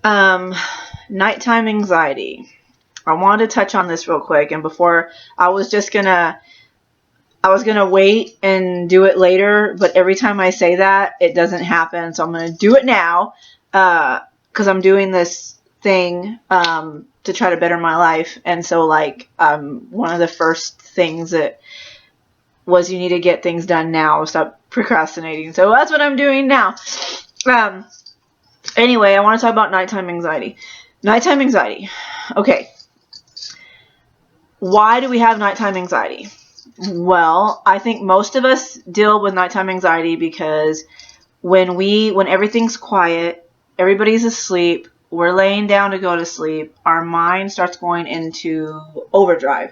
Um, Nighttime anxiety. I wanted to touch on this real quick, and before I was gonna wait and do it later, but every time I say that, it doesn't happen. So I'm gonna do it now, because I'm doing this thing to try to better my life, and so like one of the first things that was you need to get things done now. Stop procrastinating. So that's what I'm doing now. Um, Anyway, I want to talk about nighttime anxiety. Nighttime anxiety. Okay. Why do we have nighttime anxiety? Well, I think most of us deal with nighttime anxiety because when everything's quiet, everybody's asleep, we're laying down to go to sleep, our mind starts going into overdrive.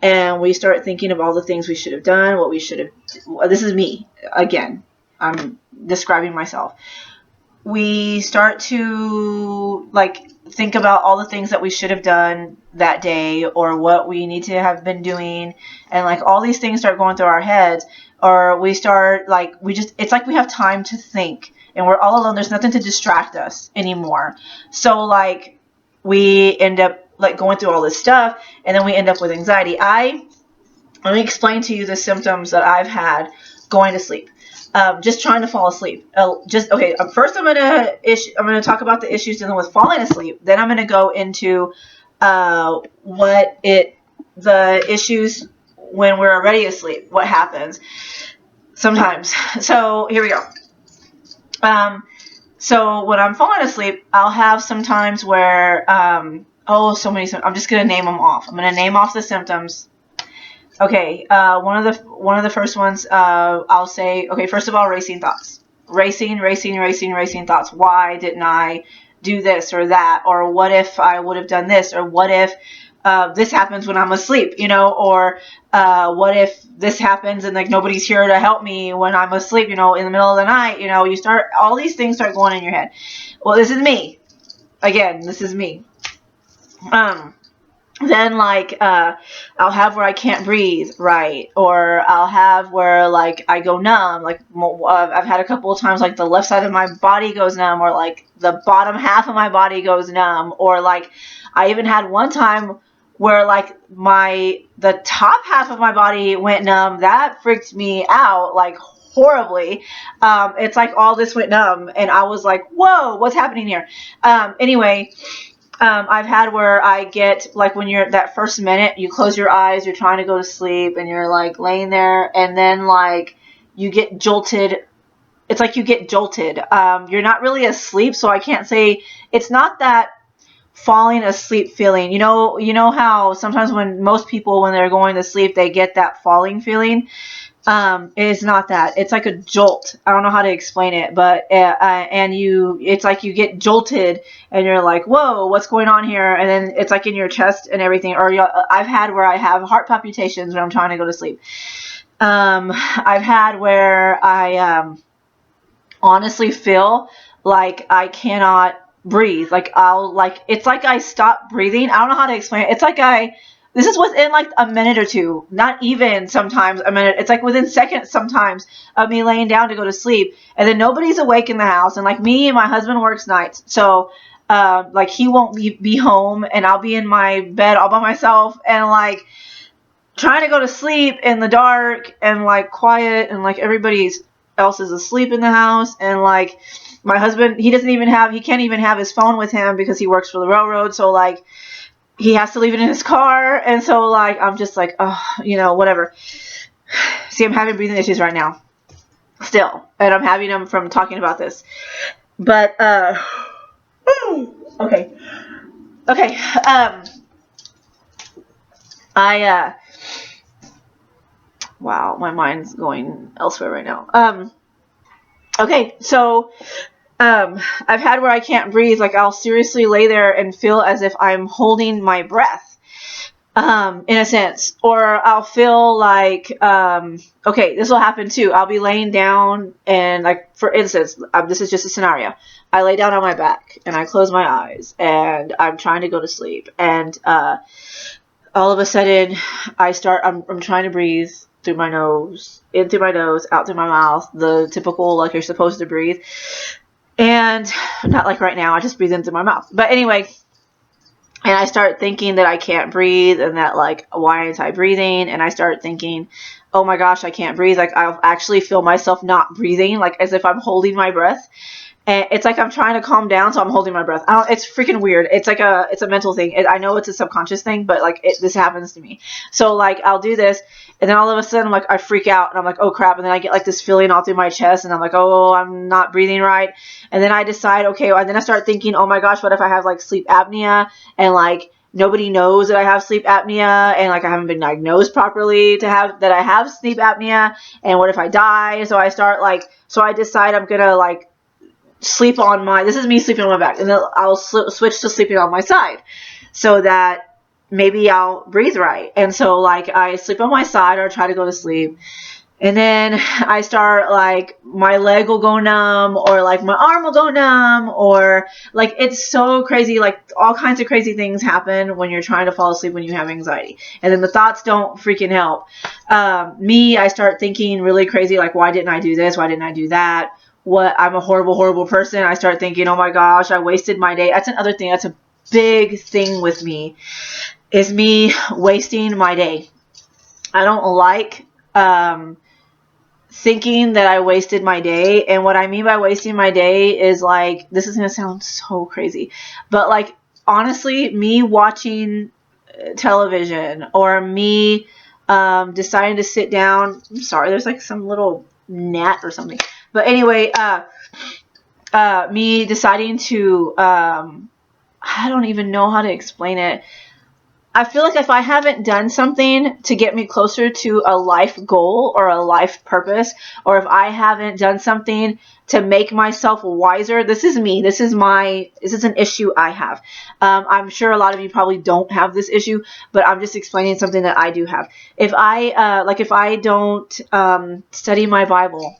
And we start thinking of all the things we should have done, what we should have. This is me. Again, I'm describing myself. We start to think about all the things that we should have done that day or what we need to have been doing, and all these things start going through our heads, or we start it's like we have time to think and we're all alone. There's nothing to distract us anymore. So we end up going through all this stuff, and then we end up with anxiety. Let me explain to you the symptoms that I've had going to sleep. Just trying to fall asleep. Okay. First, I'm gonna talk about the issues dealing with falling asleep. Then I'm gonna go into the issues when we're already asleep. What happens sometimes? So here we go. So when I'm falling asleep, I'll have some times where so many. I'm just gonna name them off. I'm gonna name off the symptoms. Okay, one of the first ones, I'll say, okay, first of all, racing thoughts. Racing thoughts. Why didn't I do this or that? Or what if I would have done this? Or what if this happens when I'm asleep, Or what if this happens and nobody's here to help me when I'm asleep, in the middle of the night, all these things start going in your head. Well, this is me. Again, this is me. Then I'll have where I can't breathe right, or I'll have where I go numb. I've had a couple of times the left side of my body goes numb, or the bottom half of my body goes numb, or I even had one time where the top half of my body went numb. That freaked me out horribly. It's all this went numb, and I was like, whoa, what's happening here? Anyway. I've had where I get when you're that first minute, you close your eyes, you're trying to go to sleep, and you're laying there, and then you get jolted. It's you get jolted. You're not really asleep, so I can't say it's not that falling asleep feeling. You know how sometimes when most people when they're going to sleep they get that falling feeling. It's not that. It's like a jolt. I don't know how to explain it, but it's you get jolted and you're like, whoa, what's going on here? And then it's in your chest and everything. Or I've had where I have heart palpitations when I'm trying to go to sleep. I've had where I honestly feel like I cannot breathe. It's I stop breathing. I don't know how to explain it. It's this is within a minute or two, not even sometimes a minute. It's within seconds sometimes of me laying down to go to sleep, and then nobody's awake in the house, and me and my husband works nights, so he won't be home, and I'll be in my bed all by myself, and trying to go to sleep in the dark and quiet, and everybody else is asleep in the house, and my husband, he can't even have his phone with him because he works for the railroad, so he has to leave it in his car, and so I'm just oh, whatever. See, I'm having breathing issues right now, still, and I'm having them from talking about this. But okay. Wow, my mind's going elsewhere right now. Okay, so. I've had where I can't breathe. I'll seriously lay there and feel as if I'm holding my breath, in a sense. Or I'll feel okay, this will happen too. I'll be laying down and for instance, this is just a scenario. I lay down on my back and I close my eyes and I'm trying to go to sleep. And, all of a sudden I'm trying to breathe through my nose, in through my nose, out through my mouth, the typical, you're supposed to breathe. And not like right now, I just breathe in through my mouth. But anyway, and I start thinking that I can't breathe and that, like, why aren't I breathing? And I start thinking, oh my gosh, I can't breathe. Like, I'll actually feel myself not breathing, like as if I'm holding my breath. And it's like I'm trying to calm down, so I'm holding my breath. It's freaking weird. It's like it's a mental thing. I know it's a subconscious thing, but like this happens to me. So like I'll do this, and then all of a sudden, like I freak out, and I'm like, oh crap, and then I get like this feeling all through my chest, and I'm like, oh, I'm not breathing right. And then I decide, okay, and then I start thinking, oh my gosh, what if I have like sleep apnea, and like nobody knows that I have sleep apnea, and like I haven't been diagnosed properly to have that I have sleep apnea, and what if I die? So I decide I'm gonna like sleep on this is me sleeping on my back, and then I'll switch to sleeping on my side so that maybe I'll breathe right. And so like I sleep on my side or try to go to sleep, and then I start like my leg will go numb, or like my arm will go numb, or like it's so crazy. Like all kinds of crazy things happen when you're trying to fall asleep when you have anxiety, and then the thoughts don't freaking help. I start thinking really crazy, like why didn't I do this, why didn't I do that, I'm a horrible person. I start thinking, oh my gosh, I wasted my day. That's another thing. That's a big thing with me, is me wasting my day. I don't like thinking that I wasted my day. And what I mean by wasting my day is like, this is going to sound so crazy, but like honestly, me watching television, or me deciding to sit down. I'm sorry, there's like some little gnat or something. But anyway, me deciding to, I don't even know how to explain it. I feel like if I haven't done something to get me closer to a life goal or a life purpose, or if I haven't done something to make myself wiser, this is me. This is an issue I have. I'm sure a lot of you probably don't have this issue, but I'm just explaining something that I do have. If I don't study my Bible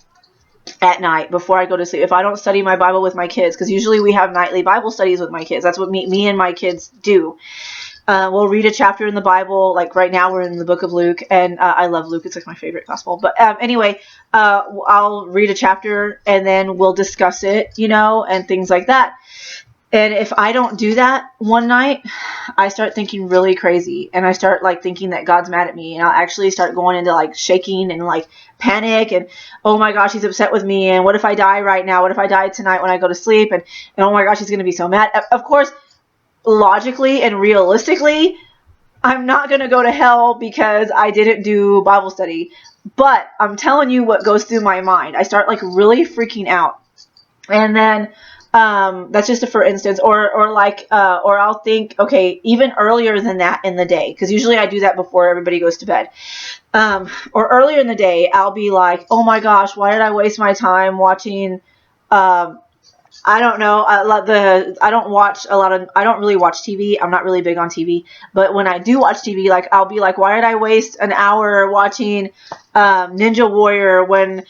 at night before I go to sleep, if I don't study my Bible with my kids, because usually we have nightly Bible studies with my kids. That's what me and my kids do. We'll read a chapter in the Bible. Like right now we're in the book of Luke, and I love Luke. It's like my favorite gospel. But anyway, I'll read a chapter and then we'll discuss it, and things like that. And if I don't do that one night, I start thinking really crazy, and I start like thinking that God's mad at me, and I'll actually start going into like shaking and like panic, and oh my gosh, he's upset with me, and what if I die right now? What if I die tonight when I go to sleep? And oh my gosh, he's going to be so mad. Of course, logically and realistically, I'm not going to go to hell because I didn't do Bible study, but I'm telling you what goes through my mind. I start like really freaking out, and then that's just a for instance, or I'll think, okay, even earlier than that in the day, because usually I do that before everybody goes to bed, or earlier in the day, I'll be like, oh my gosh, why did I waste my time watching, I don't know, I don't really watch TV. I'm not really big on TV, but when I do watch TV, like I'll be like, why did I waste an hour watching Ninja Warrior when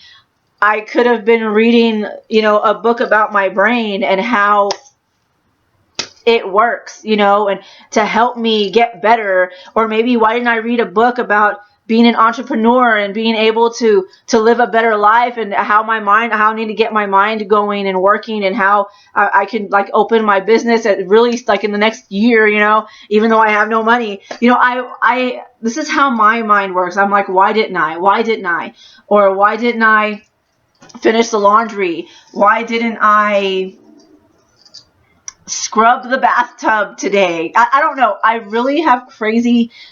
I could have been reading, a book about my brain and how it works, and to help me get better. Or maybe why didn't I read a book about being an entrepreneur and being able to live a better life, and how I need to get my mind going and working, and how I can like open my business at really like in the next year, even though I have no money. This is how my mind works. I'm like, why didn't I? Or why didn't I finish the laundry? Why didn't I scrub the bathtub today? I don't know. I really have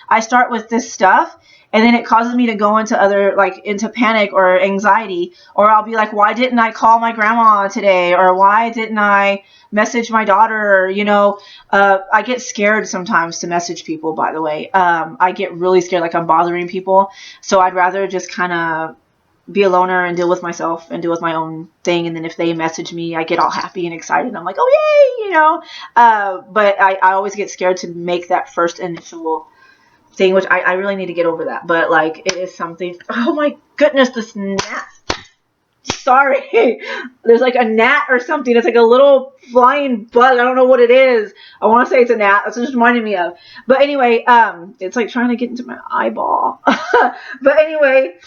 I start with this stuff, and then it causes me to go into panic or anxiety. Or I'll be like, why didn't I call my grandma today? Or why didn't I message my daughter? I get scared sometimes to message people, by the way. I get really scared, like I'm bothering people. So I'd rather just kind of be a loner and deal with myself and deal with my own thing. And then if they message me, I get all happy and excited. I'm like, oh, yay, but I always get scared to make that first initial thing, which I really need to get over that. But like, it is something. Oh my goodness, this gnat. Sorry. There's like a gnat or something. It's like a little flying bug. I don't know what it is. I want to say it's a gnat. That's what it's reminding me of. But anyway, it's like trying to get into my eyeball. But anyway,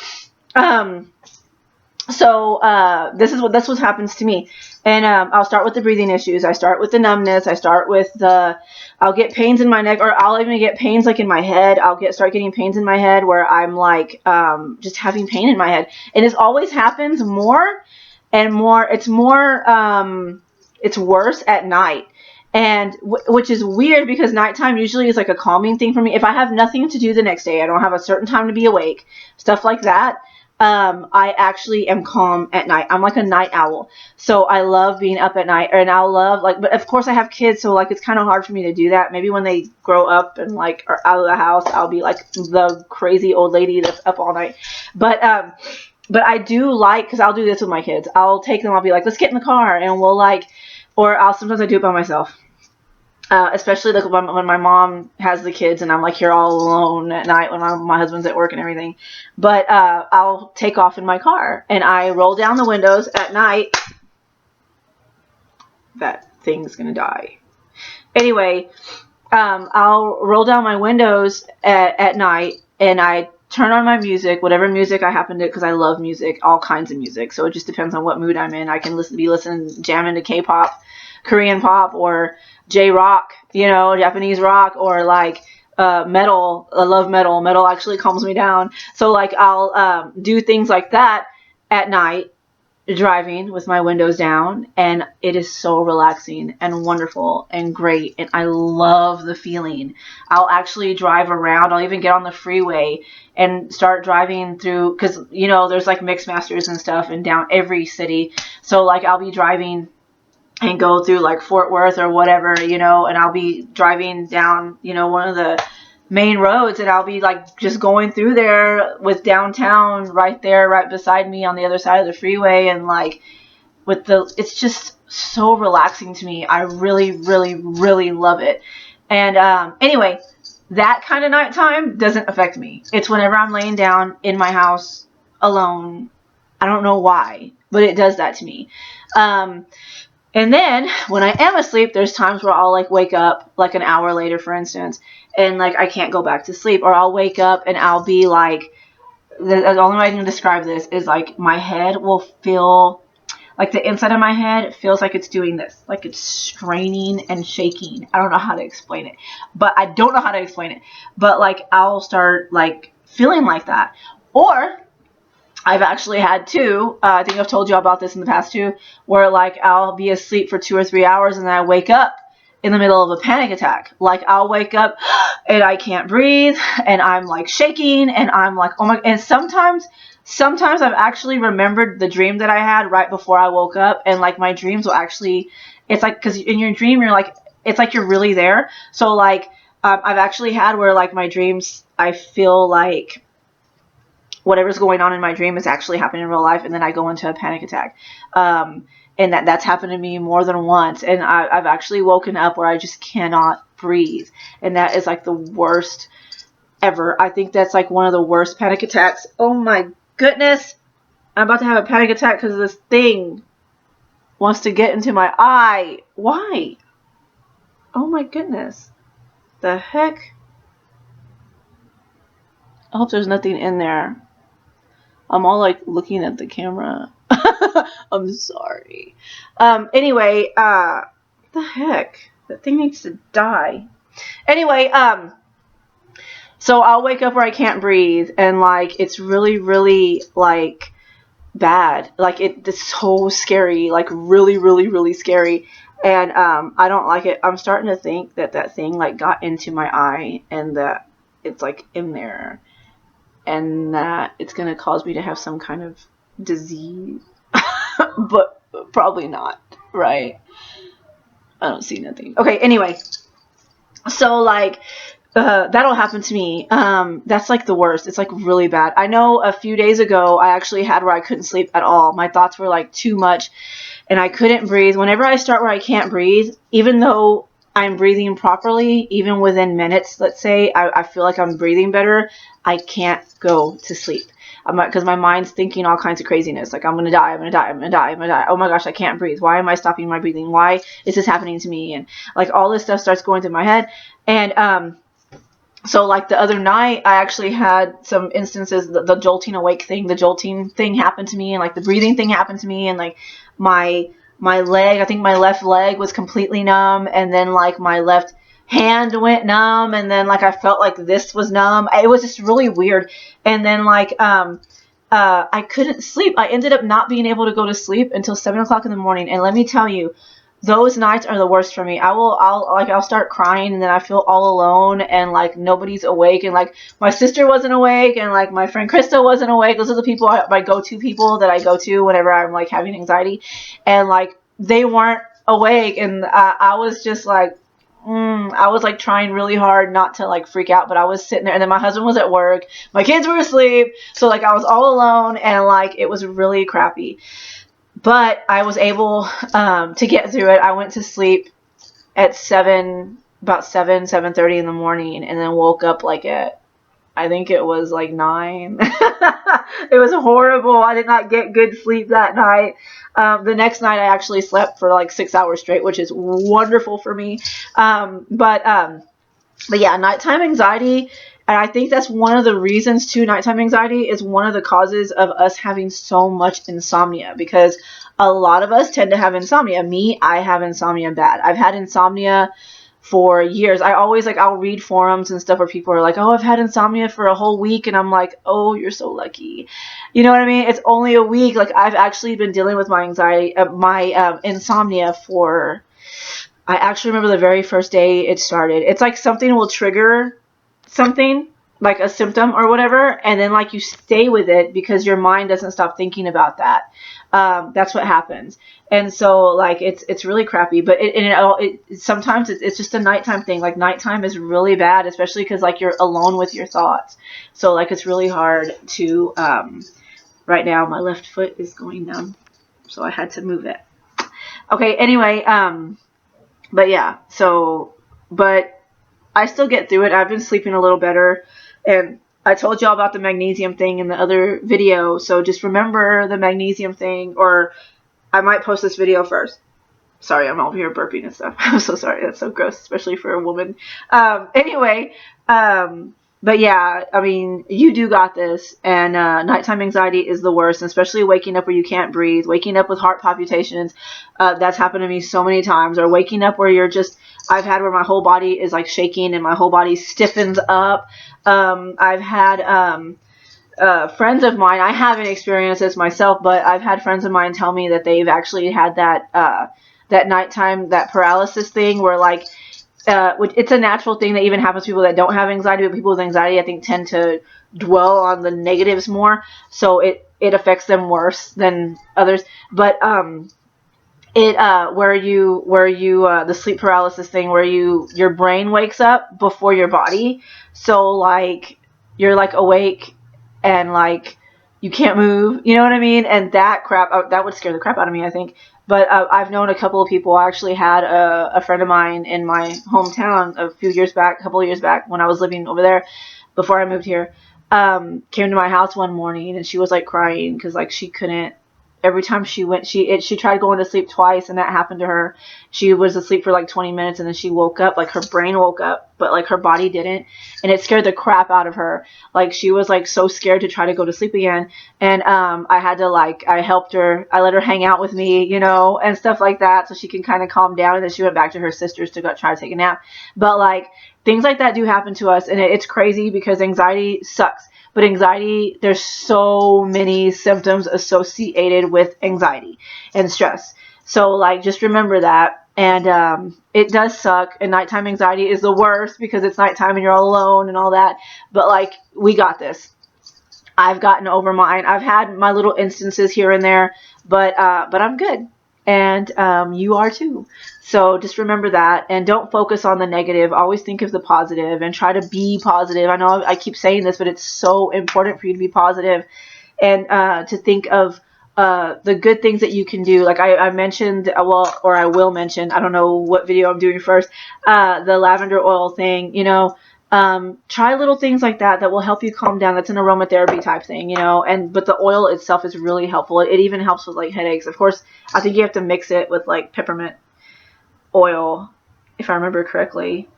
So that's what happens to me. And I'll start with the breathing issues. I start with the numbness. I'll get pains in my neck, or I'll even get pains like in my head. Start getting pains in my head where I'm like just having pain in my head. And it always happens more and more. It's worse at night. And which is weird because nighttime usually is like a calming thing for me. If I have nothing to do the next day, I don't have a certain time to be awake, stuff like that. I actually am calm at night. I'm like a night owl. So I love being up at night, and I'll love but of course I have kids, so like it's kind of hard for me to do that. Maybe when they grow up and like are out of the house, I'll be like the crazy old lady that's up all night. But I do like, because I'll do this with my kids. I'll take them, I'll be like, let's get in the car, and we'll like, or sometimes I do it by myself. Especially like when my mom has the kids and I'm like here all alone at night when my husband's at work and everything. But I'll take off in my car and I roll down the windows at night. That thing's gonna die. Anyway, I'll roll down my windows at night and I turn on my music, whatever music I happen to, because I love music, all kinds of music. So it just depends on what mood I'm in. I can be listening, jamming to K-pop, Korean pop, or J-rock, Japanese rock, or like metal. I love metal. Metal actually calms me down. So like I'll do things like that at night, driving with my windows down, and it is so relaxing and wonderful and great, and I love the feeling. I'll actually drive around. I'll even get on the freeway and start driving through, because there's like mix masters and stuff in down every city. So like I'll be driving and go through like Fort Worth or whatever, and I'll be driving down, one of the main roads, and I'll be like just going through there with downtown right there, right beside me on the other side of the freeway, and like it's just so relaxing to me. I really, really, really love it. And anyway, that kind of nighttime doesn't affect me. It's whenever I'm laying down in my house alone. I don't know why, but it does that to me. And then when I am asleep, there's times where I'll like wake up like an hour later, for instance, and like I can't go back to sleep, or I'll wake up and I'll be like, the only way I can describe this is like my head will feel like the inside of my head feels like it's doing this, like it's straining and shaking. I don't know how to explain it, but like I'll start like feeling like that. Or I've actually had two, I think I've told you about this in the past too, where like I'll be asleep for 2 or 3 hours and then I wake up in the middle of a panic attack. Like I'll wake up and I can't breathe and I'm like shaking and I'm like, oh my, and sometimes I've actually remembered the dream that I had right before I woke up, and like my dreams will actually, it's like, because in your dream you're like, it's like you're really there. So like I've actually had where like my dreams, I feel like whatever's going on in my dream is actually happening in real life, and then I go into a panic attack. And that's happened to me more than once, and I've actually woken up where I just cannot breathe, and that is like the worst ever. I think that's like one of the worst panic attacks. Oh my goodness, I'm about to have a panic attack because this thing wants to get into my eye. Why? Oh my goodness, the heck. I hope there's nothing in there. I'm all like looking at the camera. I'm sorry. Anyway, what the heck? That thing needs to die. Anyway, so I'll wake up where I can't breathe, and like it's really, really like bad. Like it's so scary, like really, really, really scary. And I don't like it. I'm starting to think that thing like got into my eye, and that it's like in there, and that it's going to cause me to have some kind of disease. But probably not, right? I don't see nothing. Okay, anyway. So, like, that'll happen to me. That's, like, the worst. It's, like, really bad. I know a few days ago, I actually had where I couldn't sleep at all. My thoughts were, like, too much, and I couldn't breathe. Whenever I start where I can't breathe, even though I'm breathing properly, even within minutes, let's say, I feel like I'm breathing better, I can't go to sleep. Because my mind's thinking all kinds of craziness. Like, I'm going to die, I'm going to die, I'm going to die, I'm going to die. Oh my gosh, I can't breathe. Why am I stopping my breathing? Why is this happening to me? And, like, all this stuff starts going through my head. And So like the other night, I actually had some instances, the jolting awake thing, the jolting thing happened to me, and like the breathing thing happened to me, and like my leg, I think my left leg was completely numb, and then like my left hand went numb, and then like I felt like this was numb. It was just really weird. And then like I couldn't sleep. I ended up not being able to go to sleep until 7 o'clock in the morning. And let me tell you, those nights are the worst for me. I'll start crying, and then I feel all alone, and like nobody's awake, and like my sister wasn't awake, and like my friend Krista wasn't awake. Those are the people, my go-to people that I go to whenever I'm like having anxiety, and like they weren't awake, and I was just like, I was like trying really hard not to like freak out, but I was sitting there, and then my husband was at work, my kids were asleep, so like I was all alone, and like it was really crappy. But I was able to get through it. I went to sleep at about 7:30 in the morning, and then woke up like at, I think it was like 9. It was horrible. I did not get good sleep that night. The next night I actually slept for like 6 hours straight, which is wonderful for me. But yeah, nighttime anxiety, and I think that's one of the reasons too. Nighttime anxiety is one of the causes of us having so much insomnia, because a lot of us tend to have insomnia. Me, I have insomnia bad. I've had insomnia for years. I'll read forums and stuff where people are like, oh, I've had insomnia for a whole week, and I'm like, oh, you're so lucky. You know what I mean? It's only a week. Like, I've actually been dealing with my anxiety, my insomnia for, I actually remember the very first day it started. It's like something will trigger something, like a symptom or whatever, and then like you stay with it because your mind doesn't stop thinking about that. That's what happens. And so like it's really crappy, but sometimes it's just a nighttime thing. Like nighttime is really bad, especially because like you're alone with your thoughts. So like it's really hard to right now my left foot is going numb, so I had to move it. Okay, anyway, but yeah, but I still get through it. I've been sleeping a little better, and I told y'all about the magnesium thing in the other video, so just remember the magnesium thing, or I might post this video first. Sorry, I'm over here burping and stuff. I'm so sorry. That's so gross, especially for a woman. Anyway, but yeah, I mean, you do got this, and nighttime anxiety is the worst, especially waking up where you can't breathe, waking up with heart palpitations. That's happened to me so many times, or waking up where you're just, I've had where my whole body is like shaking and my whole body stiffens up. I've had friends of mine, I haven't experienced this myself, but I've had friends of mine tell me that they've actually had that nighttime, that paralysis thing where like, it's a natural thing that even happens to people that don't have anxiety, but people with anxiety, I think, tend to dwell on the negatives more, so it affects them worse than others. But the sleep paralysis thing, where your brain wakes up before your body, so like you're like awake and like you can't move, you know what I mean? And that crap, that would scare the crap out of me, I think. But I've known a couple of people. I actually had a friend of mine in my hometown a couple of years back when I was living over there before I moved here, came to my house one morning, and she was like crying because like she couldn't, every time she went, she tried going to sleep twice, and that happened to her. She was asleep for like 20 minutes, and then she woke up, like her brain woke up, but like her body didn't, and it scared the crap out of her. Like she was like so scared to try to go to sleep again, and I helped her, I let her hang out with me, you know, and stuff like that, so she can kind of calm down, and then she went back to her sister's to go try to take a nap. But like things like that do happen to us, and it's crazy because anxiety sucks. But anxiety, there's so many symptoms associated with anxiety and stress. So like just remember that. And it does suck, and nighttime anxiety is the worst because it's nighttime and you're all alone and all that. But like we got this. I've gotten over mine. I've had my little instances here and there, but I'm good, and you are too. So just remember that, and don't focus on the negative. Always think of the positive and try to be positive. I know I keep saying this, but it's so important for you to be positive and to think of the good things that you can do. Like I mentioned, or I will mention, I don't know what video I'm doing first, the lavender oil thing, you know. Try little things like that will help you calm down. That's an aromatherapy type thing, you know, but the oil itself is really helpful. It even helps with like headaches. Of course, I think you have to mix it with like peppermint oil, if I remember correctly.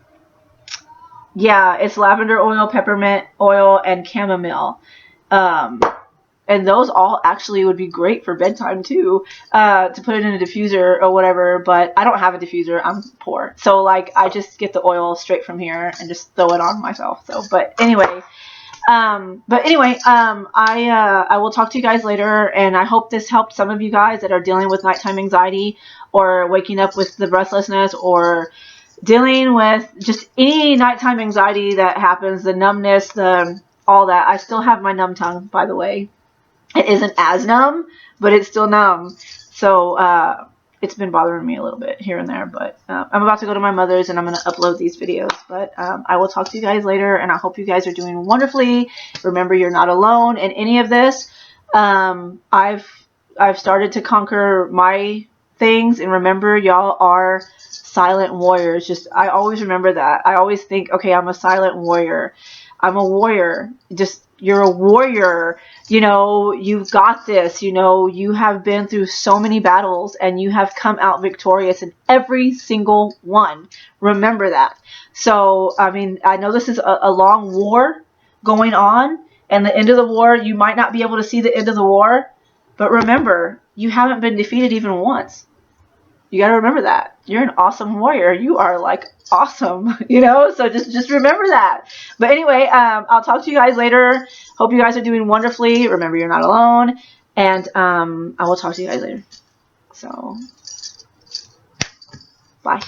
Yeah, it's lavender oil, peppermint oil, and chamomile. And those all actually would be great for bedtime too, to put it in a diffuser or whatever. But I don't have a diffuser. I'm poor, so like I just get the oil straight from here and just throw it on myself. So, but anyway, I will talk to you guys later, and I hope this helped some of you guys that are dealing with nighttime anxiety or waking up with the breathlessness or dealing with just any nighttime anxiety that happens, the numbness, the all that. I still have my numb tongue, by the way. It isn't as numb, but it's still numb. So it's been bothering me a little bit here and there. But I'm about to go to my mother's and I'm going to upload these videos. But I will talk to you guys later, and I hope you guys are doing wonderfully. Remember, you're not alone in any of this. I've started to conquer my things, and remember, y'all are silent warriors. Just I always remember that. I always think, okay, I'm a silent warrior. I'm a warrior. Just you're a warrior. You know, you've got this. You know, you have been through so many battles and you have come out victorious in every single one. Remember that. So, I mean, I know this is a long war going on, and the end of the war, you might not be able to see the end of the war, but remember, you haven't been defeated even once. You got to remember that. You're an awesome warrior. You are like awesome, you know? So just remember that. But anyway, I'll talk to you guys later. Hope you guys are doing wonderfully. Remember, you're not alone. And I will talk to you guys later. So, bye.